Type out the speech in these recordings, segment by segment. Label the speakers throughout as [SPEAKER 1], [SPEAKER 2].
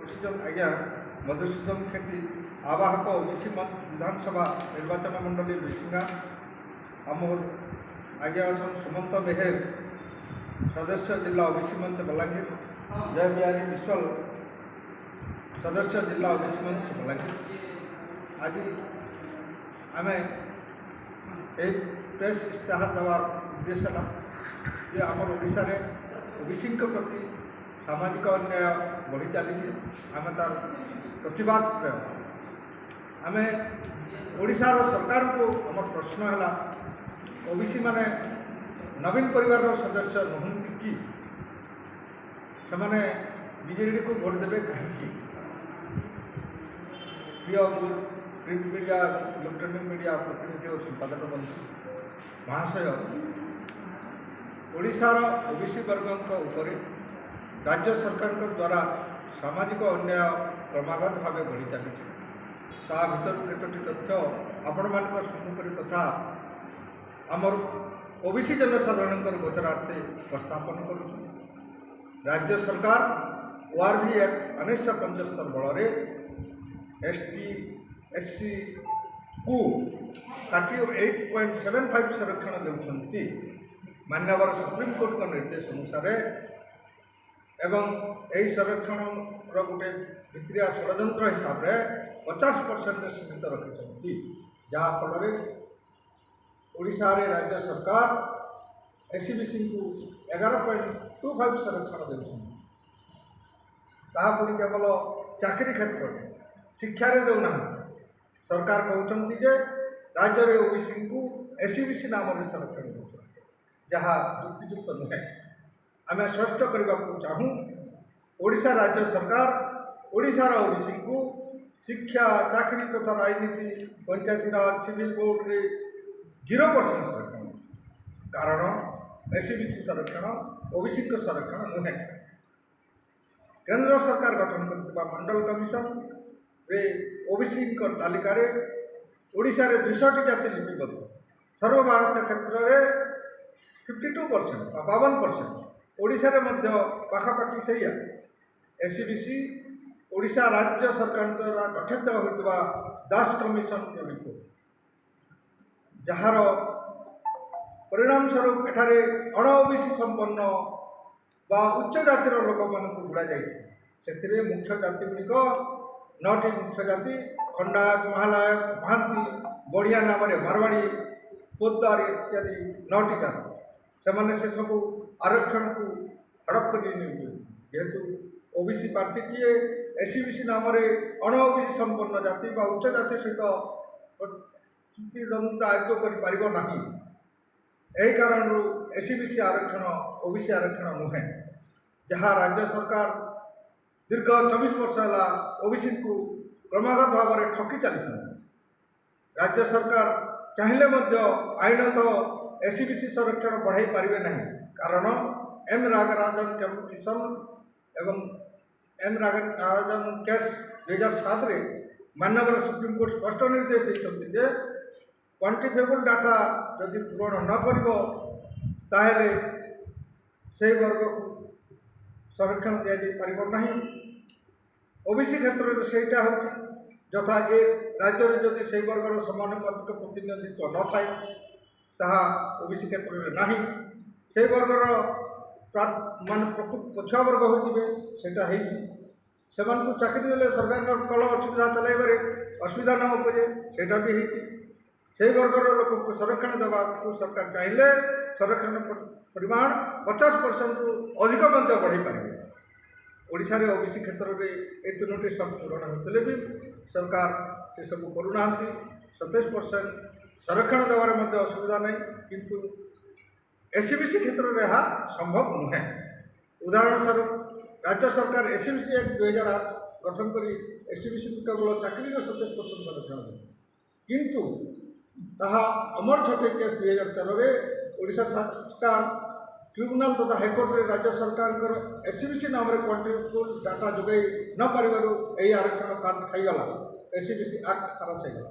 [SPEAKER 1] Oxygen ଆଜ୍ଞା ମଧୁସୂଦନ କ୍ଷେତ୍ରୀ ଆବାହକ OBC ବିଧାନସଭା ନିର୍ବାଚନ ମଣ୍ଡলী ବିସିଙ୍ଗା ଆମର୍ ଆଜ୍ଞା ଅଛନ୍ ସୁମନ୍ତ ମେହେର ସଦସ୍ୟ ଜିଲ୍ଲା ଓବିସି ମଞ୍ଚ ବଲାଙ୍ଗୀର ଜୟ ବିହାରୀ ବିଶ୍ୱାଳ ସଦସ୍ୟ ଜିଲ୍ଲା ଓବିସି ମଞ୍ଚ ବଲାଙ୍ଗୀର। ଆଜି ଆମେ এই প্রেস ইস্তাহার দেওয়ার উদ্দেশ্য ହେଲା যে আমার ওড়িশার ওবিসিଙ୍କ প্রতি সামাজিক অন্যায় বড়ি চালিছে আমি তার প্রতবাদ আমি ওড়িশার সরকার আমার প্রশ্ন হল ওবিসি মানে নবীন পরিবার সদস্য নুহতি কি সেমানে বিজেডি को ভোট দেবে কাহিকি প্রিয় প্রিন্ট মিডিয়া ইলেक्ट्रोनिक मीडिया प्रतिनिधि और संपादक बंधु महाशय ओडिशार ओबीसी वर्ग राज्य सरकार द्वारा सामाजिक अन्याय क्रमागत भाव बढ़ी चली ता भर केतोटी तथ्य आपण मान सम्मुखें तथा आमर ओबीसी जनसाधारण गोचरार्थे उपस्थापन करूँ। राज्य सरकार ORV एक्ट 1975 बल ST SC को 38.75 संरक्षण देउछंती मान्यवर सुप्रीम कोर्ट का निर्देश अनुसार एवं यही संरक्षण गोटे भित्रिया षड्यंत्र हिसाब से 50% सीमित रखिंट जहाँफल ओडिशा रे राज्य सरकार SCBC को 11.25 संरक्षण देउछंती केवल चाकरी क्षेत्र में शिक्षा देना सरकार कहते जे राज्य में ओबीसी को SCBC नाम संरक्षण दे जहाँ युक्तियुक्त नुहे। आम स्पष्ट करने को चाहूँ ओडिशा राज्य सरकार ओडिशार ओबीसी को शिक्षा चाकरी तथा राजनीति पंचायती राज सिविल बोर्ड रे 0% संरक्षण कारण SCBC संरक्षण ओबीसी संरक्षण नुहे। केंद्र सरकार गठन कर मंडल कमिशन रे ओबीसी तालिका ओडिशा रे 200 जाति लिपिबद्ध सर्वभारतीय क्षेत्र में 52% 52% ओडिशा रे मध्य पाखापाखि से SCBC ओडिशा राज्य सरकार द्वारा गठित होता दास कमिशन रिपोर्ट जार परिणाम स्वरूप एठारे अण ओबीसी संपन्न बा उच्च जातिर लोक मानक गुड़ा जाए मुख्य जाति गुड़िक 9टी मुख्य जाति खंडायत महालायक महांती बड़िया नाम मारवाड़ी पोदार इत्यादि 9टी जाति से सब आरक्षण को हड़प कर जेहेतु ओबीसी प्रार्थीटीए SCBC नाम अण ओबीसी संपन्न जाति बा उच्च जाति सहित प्रतिद्वंदिता आयत्त कर यही कारण SCBC आरक्षण ओबीसी आरक्षण नुहे जहाँ राज्य सरकार दीर्घ 24 वर्ष है ओबीसी को क्रमागत भाव में ठकी चली राज्य सरकार चाहिए आईनत SCBC संरक्षण बढ़ाई पारे ना कारण M रागराजन कमिशन एवं M रागराजन केस 2007 रे माननीय सुप्रीम कोर्ट स्पष्ट निर्देश देते क्वांटिफिएबल डाटा जदि पूरण न कर से वर्ग को संरक्षण दि जापर ओबीसी क्षेत्र में सहीटा हो जथा ए राज्य में जदि से वर्गर समानुपातिक प्रतिनिधित्व न थाए ताहा ओबीसी क्षेत्र में ना से वर्गर मान प्रकृत पछुआ वर्ग होते से चाकरी देले सरकार कल असुविधा चलाइबारे असुविधा न उपजे सेटा भी से वर्गर लोक को संरक्षण देवा को सरकार चाहिए संरक्षण परिमाण 50% रु अधिक बढ़ाई पारे। ओडिशा रे ओबीसी क्षेत्र में ये 3टी सब पूरण होते भी सरकार से सब करूना 27% संरक्षण देवार असुविधा नहीं किंतु SCBC क्षेत्र में यह संभव नुहे। उदाहरण स्वरूप राज्य सरकार SCBC एक्ट 2008 गठन कर SCBC को केवल चाकरी 27% संरक्षण दे किंतु ताहा अमर छटे केस 2013 ओडिशा सरकार ट्रिब्यूनाल तथा हाईकोर्ट रे राज्य सरकार SCBC नाम क्वांटिफिएबल डाटा जोगाई न पारिबारु यही आरक्षण कार्ड खाईगला SCBC एक्ट खराब होगा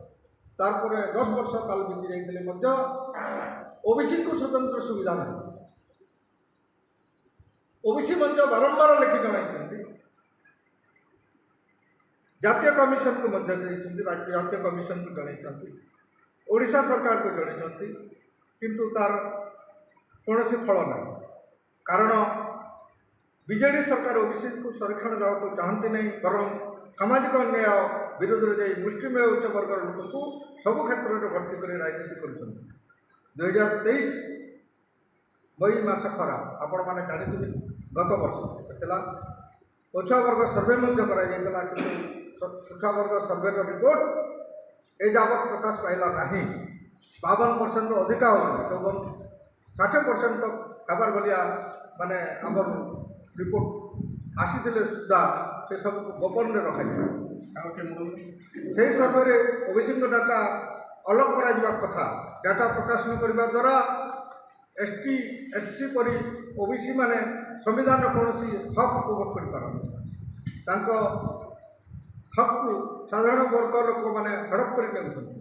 [SPEAKER 1] तार 10 वर्ष काल बीती जाते ओबीसी को स्वतंत्र सुविधा नहीं। ओबीसी मंच बारंबार लिखि जन ଜାତୀୟ କମିଶନକୁ ମଧ୍ୟ ଦେଇଛନ୍ତି, ଜାତୀୟ କମିଶନକୁ ଜଣାଇଛନ୍ତି, ଓଡ଼ିଶା ସରକାରକୁ ଜଣାଇଛନ୍ତି, କିନ୍ତୁ ତାର କୌଣସି ଫଳ ନାହିଁ। କାରଣ ବିଜେଡ଼ି ସରକାର ଓବିସିକୁ ସଂରକ୍ଷଣ ଦେବାକୁ ଚାହାନ୍ତି ନାହିଁ, ବରଂ ସାମାଜିକ ଅନ୍ୟାୟ ବିରୋଧରେ ଯାଇ ମୁଷ୍ଟିମେୟ ଉଚ୍ଚ ବର୍ଗର ଲୋକଙ୍କୁ ସବୁ କ୍ଷେତ୍ରରେ ଭର୍ତ୍ତି କରି ରାଜନୀତି କରୁଛନ୍ତି। 2023 ମଇ ମାସ ଖରା ଆପଣମାନେ ଜାଣିଥିବେ, ଗତ ବର୍ଷ ଥିଲା ପଛୁଆ ବର୍ଗ ସର୍ଭେ ମଧ୍ୟ କରାଯାଇଥିଲା, କିନ୍ତୁ ପଛୁଆ ବର୍ଗ ସର୍ଭେର ରିପୋର୍ଟ ଏଯାବତ୍ ପ୍ରକାଶ ପାଇଲା ନାହିଁ। 52% ଅଧିକା ହେଉନି, 60% ହେବାର ଭଳିଆ ମାନେ ଆମର ରିପୋର୍ଟ ଆସିଥିଲେ ସୁଦ୍ଧା ସେସବୁକୁ ଗୋପନରେ ରଖାଯିବ। ସେହି ସର୍ଭେରେ ଓବିସିଙ୍କ ଡାଟା ଅଲଗା କରାଯିବା କଥା। ଡାଟା ପ୍ରକାଶ ନ କରିବା ଦ୍ୱାରା ST SC ପରି ଓବିସି ମାନେ ସମ୍ବିଧାନର କୌଣସି ହକ୍ ଉପଭୋଗ କରିପାରନ୍ତି। ତାଙ୍କ ହକ୍କୁ ସାଧାରଣ ବର୍ଗ ଲୋକମାନେ ହଡ଼ପ କରି ନେଉଛନ୍ତି।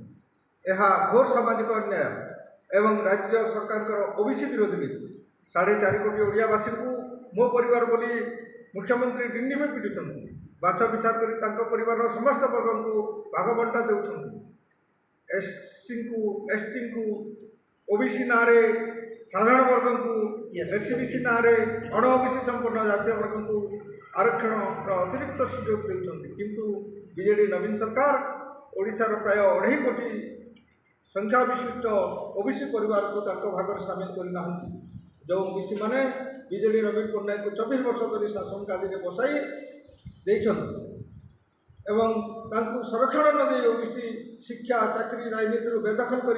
[SPEAKER 1] ଏହା ଘୋର ସାମାଜିକ ଅନ୍ୟାୟ ଏବଂ ରାଜ୍ୟ ସରକାରଙ୍କର ଓବିସି ବିରୋଧୀ ନୀତି। 4.5 କୋଟି ଓଡ଼ିଆବାସୀଙ୍କୁ ମୋ ପରିବାର ବୋଲି ମୁଖ୍ୟମନ୍ତ୍ରୀ ଡିଣ୍ଡିମି ପିଟୁଛନ୍ତି। ବାଛ ବିଚାର କରି ତାଙ୍କ ପରିବାରର ସମସ୍ତ ବର୍ଗଙ୍କୁ ଭାଗବଣ୍ଟା ଦେଉଛନ୍ତି। SCଙ୍କୁ STଙ୍କୁ ଓବିସି ନାଁରେ, ସାଧାରଣ ବର୍ଗଙ୍କୁ SCBC ନାଁରେ ଅଣ ଓବିସି ସମ୍ପନ୍ନ ଜାତୀୟ ବର୍ଗଙ୍କୁ ଆରକ୍ଷଣର ଅତିରିକ୍ତ ସୁଯୋଗ ଦେଉଛନ୍ତି। କିନ୍ତୁ ବିଜେଡ଼ି ନବୀନ ସରକାର ଓଡ଼ିଶାର ପ୍ରାୟ 2.5 କୋଟି ସଂଖ୍ୟା ବିଶିଷ୍ଟ ଓବିସି ପରିବାରକୁ ତାଙ୍କ ଭାଗରେ ସାମିଲ କରିନାହାନ୍ତି। ଯେଉଁ ଓବିସି ମାନେ ବିଜେଡ଼ି ନବୀନ ପଟ୍ଟନାୟକଙ୍କୁ 24 ବର୍ଷ ଧରି ଶାସନ ଗାଦିରେ ବସାଇ ଦେଇଛନ୍ତି ଏବଂ ତାଙ୍କୁ ସଂରକ୍ଷଣ ନ ଦେଇ ଓବିସି ଶିକ୍ଷା, ଚାକିରି, ରାଜନୀତିରୁ ବେଦଖଲ କରି